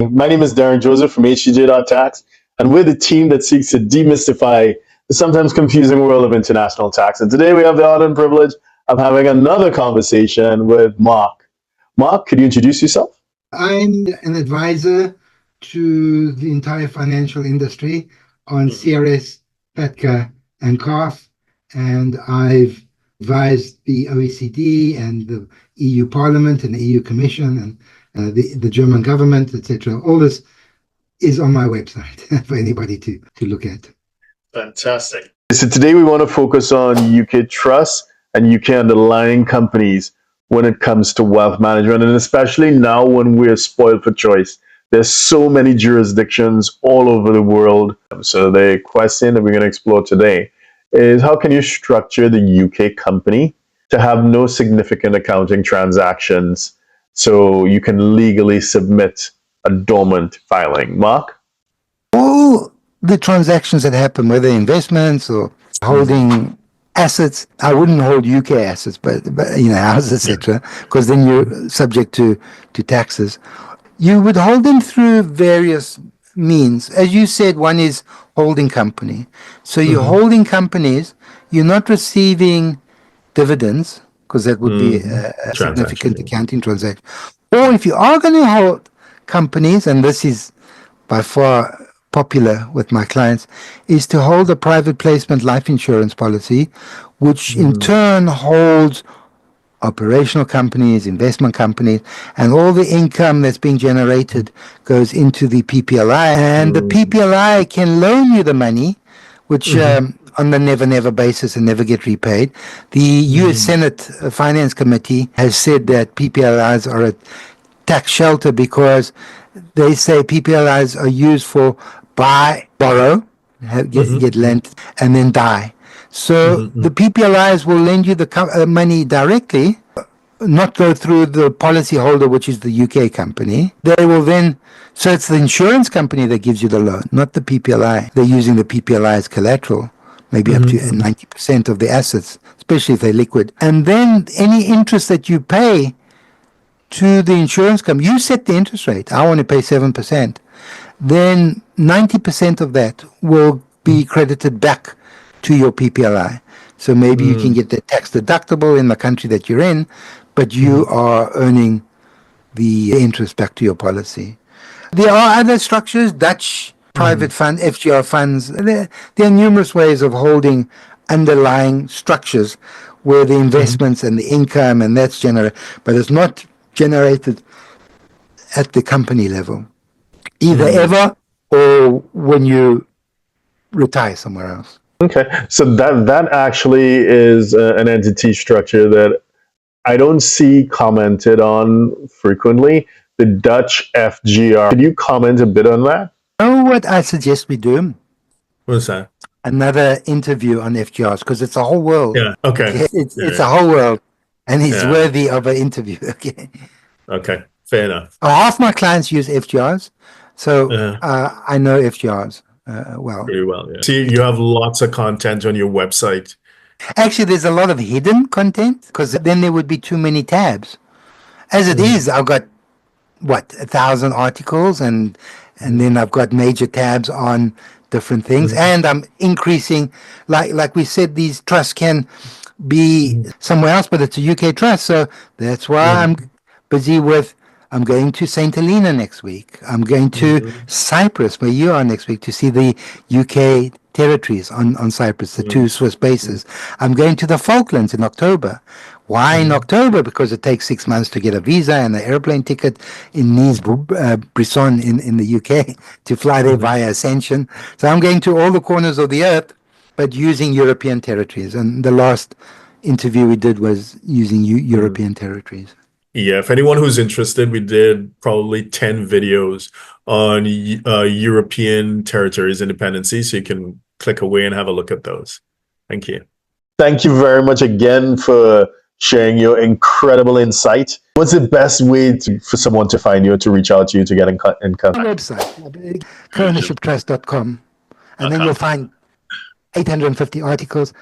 My name is Darren Joseph from HTJ.tax, and we're the team that seeks to demystify the sometimes confusing world of international tax. And today we have the honor and privilege of having another conversation with Mark. Mark, could you introduce yourself? I'm an advisor to the entire financial industry on CRS, FATCA, and CARF, and I've advised the OECD and the EU Parliament and the EU Commission and the German government, etc. All this is on my website for anybody to look at. Fantastic. So today we want to focus on UK trusts and UK underlying companies when it comes to wealth management, and especially now when we're spoiled for choice. There's so many jurisdictions all over the world. So the question that we're going to explore today is, how can you structure the UK company to have no significant accounting transactions so you can legally submit a dormant filing? Mark? All the transactions that happen, whether investments or holding assets, I wouldn't hold UK assets, but houses, etc., because then you're subject to taxes. You would hold them through various means. As you said, one is holding company. So you're holding companies, you're not receiving dividends, because that would be a significant accounting transaction. Or if you are going to hold companies, and this is by far popular with my clients, is to hold a private placement life insurance policy, which in turn holds operational companies, investment companies, and all the income that's being generated goes into the PPLI. And the PPLI can loan you the money, which on the never basis and never get repaid. The US Senate Finance Committee has said that PPLIs are a tax shelter because they say PPLIs are used for buy, borrow, get lent, and then die. So the PPLIs will lend you the money directly, not go through the policyholder, which is the UK company. They will then, so it's the insurance company that gives you the loan, not the PPLI. They're using the PPLI as collateral, maybe up to 90% of the assets, especially if they're liquid. And then any interest that you pay to the insurance company, you set the interest rate. I want to pay 7%. Then 90% of that will be credited back to your PPLI. So maybe you can get the tax deductible in the country that you're in, but you are earning the interest back to your policy. There are other structures, Dutch private fund, FGR funds. There are numerous ways of holding underlying structures where the investments and the income and that's generated, but it's not generated at the company level, either ever or when you retire somewhere else. Okay, so that actually is an entity structure that I don't see commented on frequently, the Dutch FGR. Could you comment a bit on that? You know what I suggest we do? What's that? Another interview on FGRs, because it's a whole world. Yeah, okay. It's a whole world, and it's worthy of an interview. Okay, fair enough. Half my clients use FGRs, so I know FGRs well. Very well, yeah. See, you have lots of content on your website. Actually, there's a lot of hidden content, because then there would be too many tabs. As it is, I've got, 1,000 articles, and then I've got major tabs on different things, and I'm increasing, like we said, these trusts can be somewhere else, but it's a UK trust, so that's why I'm busy with, I'm going to St. Helena next week. I'm going to Cyprus, where you are next week, to see the UK territories on Cyprus, the two Swiss bases. I'm going to the Falklands in October. Why in October? Because it takes 6 months to get a visa and an airplane ticket in Nice, Brisson in the UK to fly there via Ascension. So I'm going to all the corners of the earth, but using European territories. And the last interview we did was using European territories. Yeah, if anyone who's interested, we did probably 10 videos on European territories independency, so you can click away and have a look at those. Thank you. Thank you very much again for sharing your incredible insight. What's the best way for someone to find you, to reach out to you, to get in contact? My website, co-ownershiptrust.com, and then you'll find 850 articles.